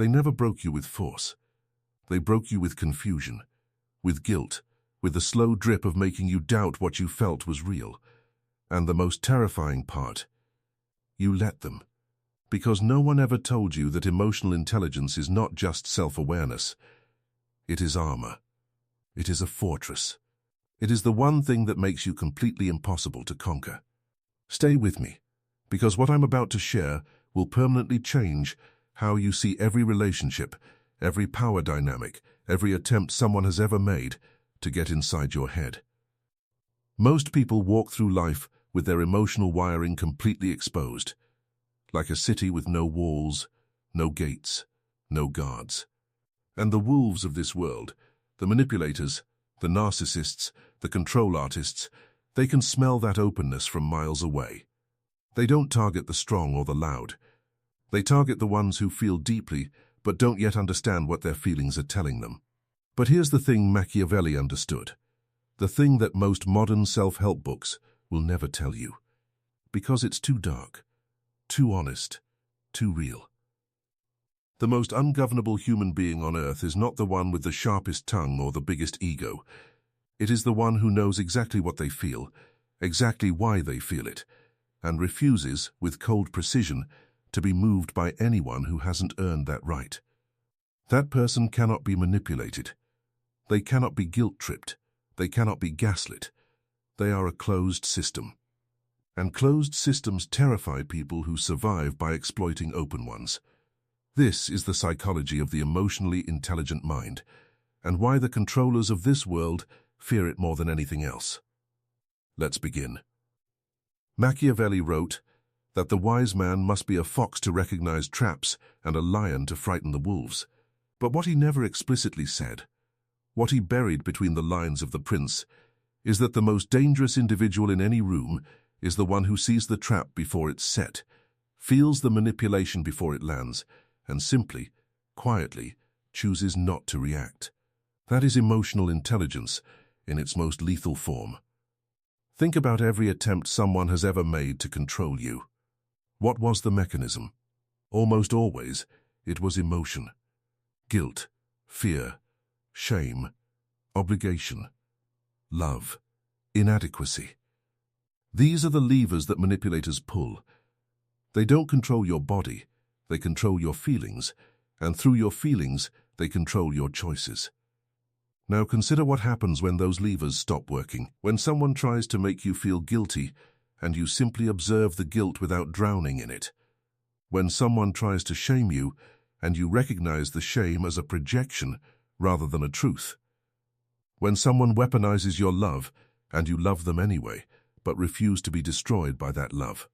They never broke you with force. They broke you with confusion, with guilt, with the slow drip of making you doubt what you felt was real. And the most terrifying part, you let them. Because no one ever told you that emotional intelligence is not just self-awareness. It is armor. It is a fortress. It is the one thing that makes you completely impossible to conquer. Stay with me, because what I'm about to share will permanently change how you see every relationship, every power dynamic, every attempt someone has ever made to get inside your head. Most people walk through life with their emotional wiring completely exposed, like a city with no walls, no gates, no guards. And the wolves of this world, the manipulators, the narcissists, the control artists, they can smell that openness from miles away. They don't target the strong or the loud. They target the ones who feel deeply but don't yet understand what their feelings are telling them. But here's the thing Machiavelli understood. The thing that most modern self-help books will never tell you. Because it's too dark, too honest, too real. The most ungovernable human being on earth is not the one with the sharpest tongue or the biggest ego. It is the one who knows exactly what they feel, exactly why they feel it, and refuses, with cold precision, to be moved by anyone who hasn't earned that right. That person cannot be manipulated. They cannot be guilt-tripped. They cannot be gaslit. They are a closed system. And closed systems terrify people who survive by exploiting open ones. This is the psychology of the emotionally intelligent mind, and why the controllers of this world fear it more than anything else. Let's begin. Machiavelli wrote that the wise man must be a fox to recognize traps and a lion to frighten the wolves. But what he never explicitly said, what he buried between the lines of The Prince, is that the most dangerous individual in any room is the one who sees the trap before it's set, feels the manipulation before it lands, and simply, quietly, chooses not to react. That is emotional intelligence in its most lethal form. Think about every attempt someone has ever made to control you. What was the mechanism? Almost always, it was emotion. Guilt, fear, shame, obligation, love, inadequacy. These are the levers that manipulators pull. They don't control your body, they control your feelings, and through your feelings, they control your choices. Now consider what happens when those levers stop working, when someone tries to make you feel guilty and you simply observe the guilt without drowning in it. When someone tries to shame you and you recognize the shame as a projection rather than a truth. When someone weaponizes your love and you love them anyway, but refuse to be destroyed by that love.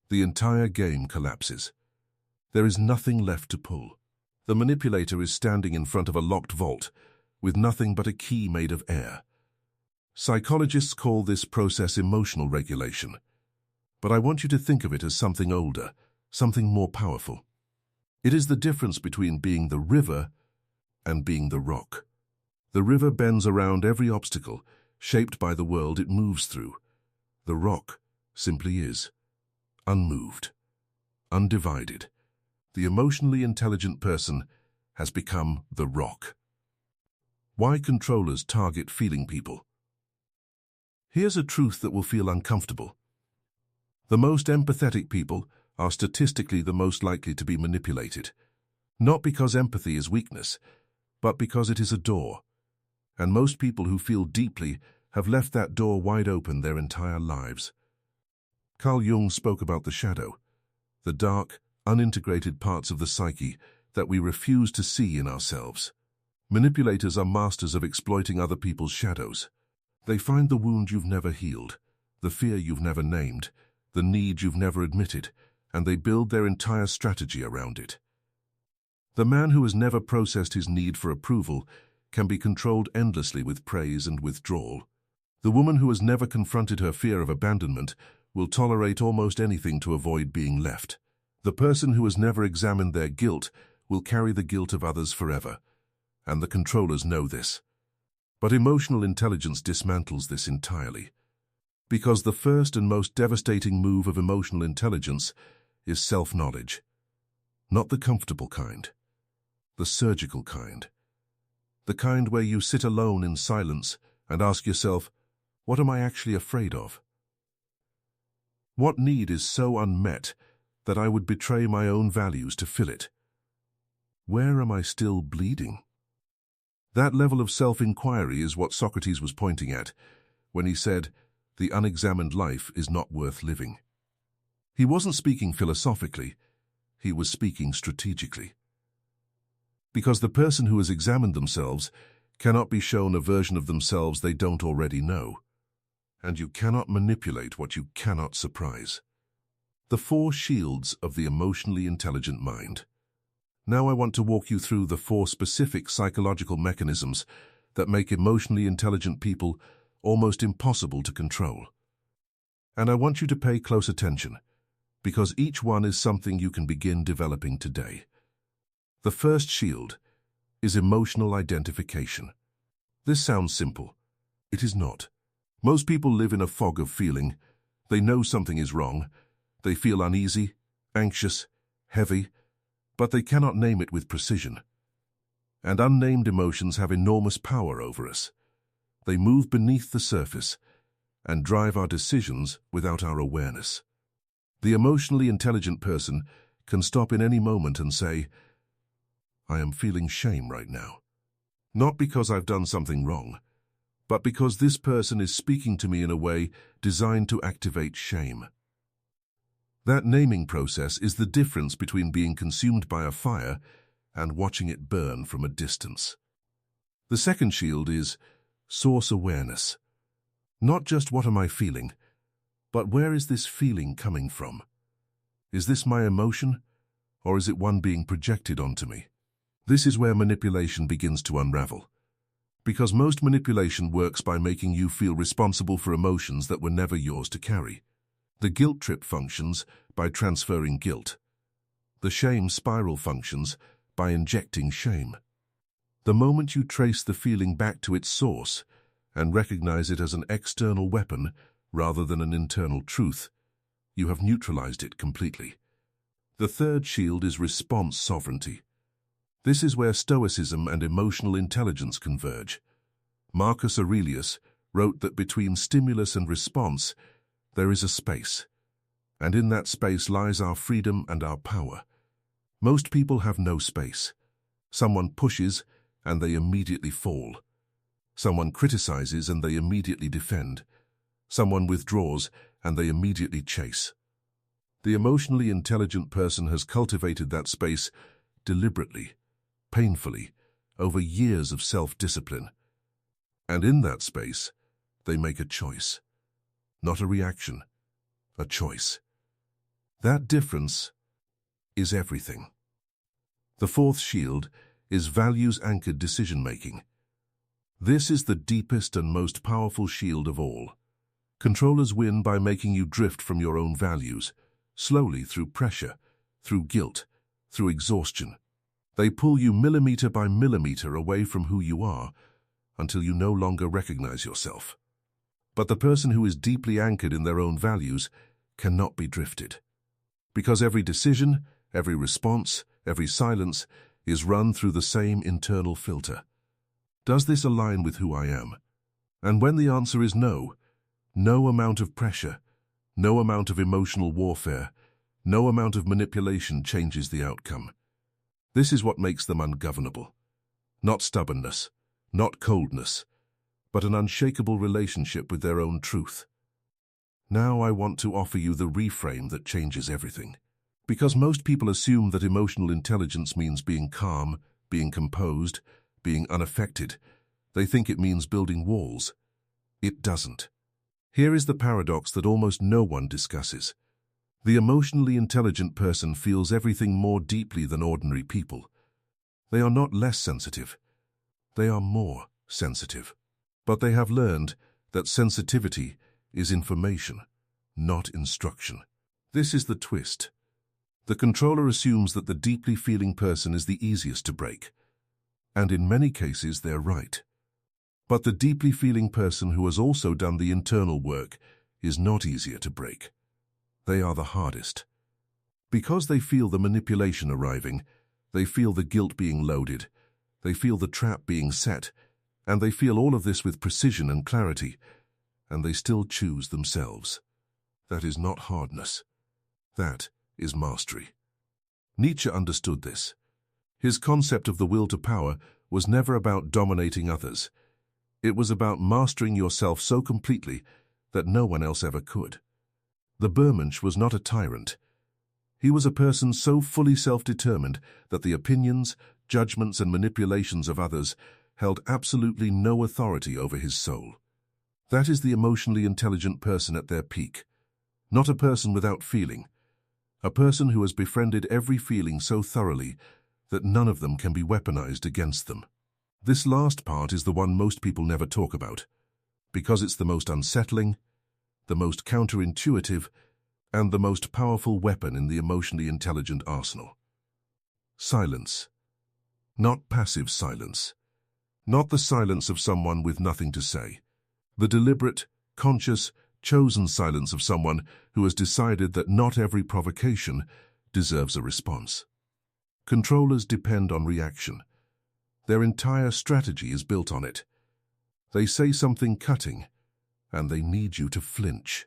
The entire game collapses. There is nothing left to pull. The manipulator is standing in front of a locked vault with nothing but a key made of air. Psychologists call this process emotional regulation. But I want you to think of it as something older, something more powerful. It is the difference between being the river and being the rock. The river bends around every obstacle, shaped by the world it moves through. The rock simply is, unmoved, undivided. The emotionally intelligent person has become the rock. Why controllers target feeling people? Here's a truth that will feel uncomfortable. The most empathetic people are statistically the most likely to be manipulated, not because empathy is weakness, but because it is a door. And most people who feel deeply have left that door wide open their entire lives. Carl Jung spoke about the shadow, the dark, unintegrated parts of the psyche that we refuse to see in ourselves. Manipulators are masters of exploiting other people's shadows. They find the wound you've never healed, the fear you've never named, the need you've never admitted, and they build their entire strategy around it. The man who has never processed his need for approval can be controlled endlessly with praise and withdrawal. The woman who has never confronted her fear of abandonment will tolerate almost anything to avoid being left. The person who has never examined their guilt will carry the guilt of others forever, and the controllers know this. But emotional intelligence dismantles this entirely, because the first and most devastating move of emotional intelligence is self-knowledge. Not the comfortable kind, the surgical kind. The kind where you sit alone in silence and ask yourself, what am I actually afraid of? What need is so unmet that I would betray my own values to fill it? Where am I still bleeding? That level of self-inquiry is what Socrates was pointing at when he said, the unexamined life is not worth living. He wasn't speaking philosophically, he was speaking strategically. Because the person who has examined themselves cannot be shown a version of themselves they don't already know. And you cannot manipulate what you cannot surprise. The 4 shields of the emotionally intelligent mind. Now I want to walk you through the 4 specific psychological mechanisms that make emotionally intelligent people almost impossible to control. And I want you to pay close attention, because each one is something you can begin developing today. The first shield is emotional identification. This sounds simple. It is not. Most people live in a fog of feeling. They know something is wrong. They feel uneasy, anxious, heavy, but they cannot name it with precision. And unnamed emotions have enormous power over us. They move beneath the surface and drive our decisions without our awareness. The emotionally intelligent person can stop in any moment and say, I am feeling shame right now. Not because I've done something wrong, but because this person is speaking to me in a way designed to activate shame. That naming process is the difference between being consumed by a fire and watching it burn from a distance. The second shield is source awareness. Not just what am I feeling, but where is this feeling coming from? Is this my emotion, or is it one being projected onto me? This is where manipulation begins to unravel. Because most manipulation works by making you feel responsible for emotions that were never yours to carry. The guilt trip functions by transferring guilt. The shame spiral functions by injecting shame. The moment you trace the feeling back to its source and recognize it as an external weapon rather than an internal truth, you have neutralized it completely. The third shield is response sovereignty. This is where Stoicism and emotional intelligence converge. Marcus Aurelius wrote that between stimulus and response, there is a space, and in that space lies our freedom and our power. Most people have no space. Someone pushes, and they immediately fall. Someone criticizes, and they immediately defend. Someone withdraws, and they immediately chase. The emotionally intelligent person has cultivated that space deliberately, painfully, over years of self-discipline. And in that space, they make a choice. Not a reaction, a choice. That difference is everything. The fourth shield is values-anchored decision-making. This is the deepest and most powerful shield of all. Controllers win by making you drift from your own values, slowly through pressure, through guilt, through exhaustion. They pull you millimeter by millimeter away from who you are until you no longer recognize yourself. But the person who is deeply anchored in their own values cannot be drifted. Because every decision, every response, every silence is run through the same internal filter. Does this align with who I am? And when the answer is no, no amount of pressure, no amount of emotional warfare, no amount of manipulation changes the outcome. This is what makes them ungovernable. Not stubbornness, not coldness, but an unshakable relationship with their own truth. Now I want to offer you the reframe that changes everything. Because most people assume that emotional intelligence means being calm, being composed, being unaffected. They think it means building walls. It doesn't. Here is the paradox that almost no one discusses. The emotionally intelligent person feels everything more deeply than ordinary people. They are not less sensitive. They are more sensitive. But they have learned that sensitivity is information, not instruction. This is the twist. The controller assumes that the deeply feeling person is the easiest to break. And in many cases, they're right. But the deeply feeling person who has also done the internal work is not easier to break. They are the hardest. Because they feel the manipulation arriving, They feel the guilt being loaded. They feel the trap being set. And they feel all of this with precision and clarity. And they still choose themselves. That is not hardness. That is mastery. Nietzsche understood this. His concept of the will to power was never about dominating others. It was about mastering yourself so completely that no one else ever could. The Bermensch was not a tyrant. He was a person so fully self-determined that the opinions, judgments, and manipulations of others held absolutely no authority over his soul. That is the emotionally intelligent person at their peak. Not a person without feeling. A person who has befriended every feeling so thoroughly that none of them can be weaponized against them. This last part is the one most people never talk about, because it's the most unsettling, the most counterintuitive, and the most powerful weapon in the emotionally intelligent arsenal. Silence. Not passive silence. Not the silence of someone with nothing to say. The deliberate, conscious, chosen silence of someone who has decided that not every provocation deserves a response. Controllers depend on reaction. Their entire strategy is built on it. They say something cutting, and they need you to flinch.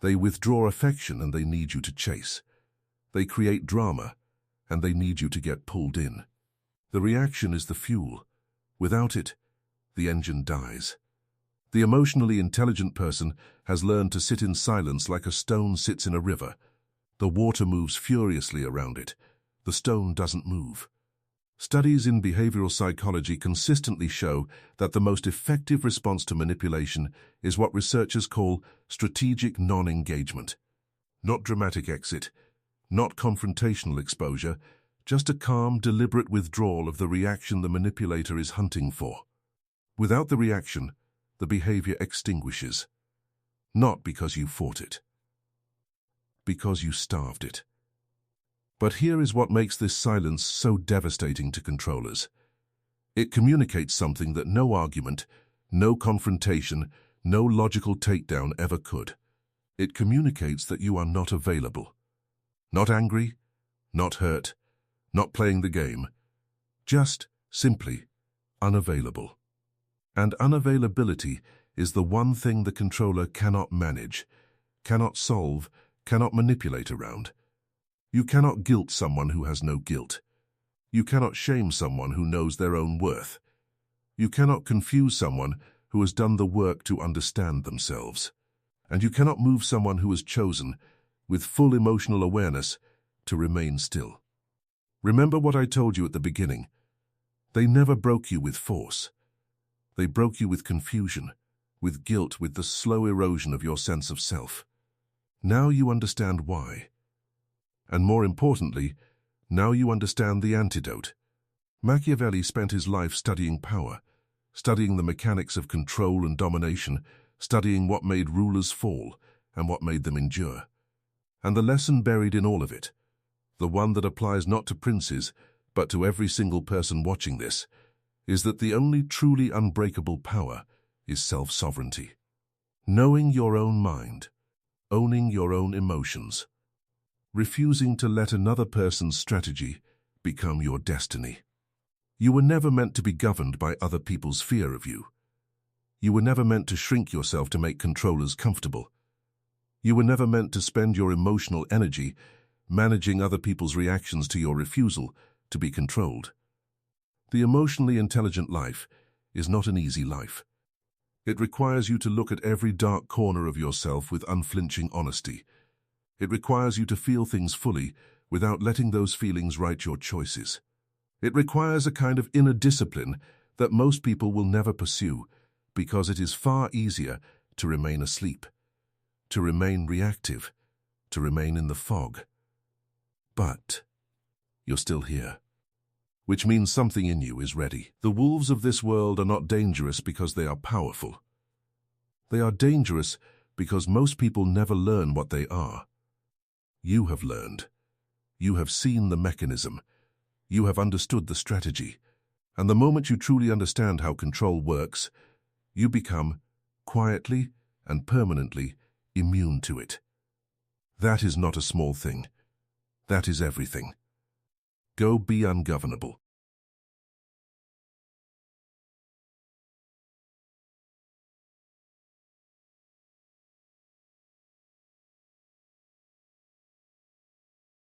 They withdraw affection, and they need you to chase. They create drama, and they need you to get pulled in. The reaction is the fuel. Without it, the engine dies. The emotionally intelligent person has learned to sit in silence like a stone sits in a river. The water moves furiously around it. The stone doesn't move. Studies in behavioral psychology consistently show that the most effective response to manipulation is what researchers call strategic non-engagement. Not dramatic exit, not confrontational exposure, just a calm, deliberate withdrawal of the reaction the manipulator is hunting for. Without the reaction, the behavior extinguishes. Not because you fought it. Because you starved it. But here is what makes this silence so devastating to controllers. It communicates something that no argument, no confrontation, no logical takedown ever could. It communicates that you are not available. Not angry, not hurt, not playing the game. Just, simply, unavailable. And unavailability is the one thing the controller cannot manage, cannot solve, cannot manipulate around. You cannot guilt someone who has no guilt. You cannot shame someone who knows their own worth. You cannot confuse someone who has done the work to understand themselves. And you cannot move someone who has chosen, with full emotional awareness, to remain still. Remember what I told you at the beginning. They never broke you with force. They broke you with confusion, with guilt, with the slow erosion of your sense of self. Now you understand why. And more importantly, now you understand the antidote. Machiavelli spent his life studying power, studying the mechanics of control and domination, studying what made rulers fall and what made them endure. And the lesson buried in all of it, the one that applies not to princes, but to every single person watching this, is that the only truly unbreakable power is self-sovereignty. Knowing your own mind, owning your own emotions, refusing to let another person's strategy become your destiny. You were never meant to be governed by other people's fear of you. You were never meant to shrink yourself to make controllers comfortable. You were never meant to spend your emotional energy managing other people's reactions to your refusal to be controlled. The emotionally intelligent life is not an easy life. It requires you to look at every dark corner of yourself with unflinching honesty. It requires you to feel things fully without letting those feelings write your choices. It requires a kind of inner discipline that most people will never pursue because it is far easier to remain asleep, to remain reactive, to remain in the fog. But you're still here, which means something in you is ready. The wolves of this world are not dangerous because they are powerful. They are dangerous because most people never learn what they are. You have learned. You have seen the mechanism. You have understood the strategy. And the moment you truly understand how control works, you become, quietly and permanently, immune to it. That is not a small thing. That is everything. Go be ungovernable.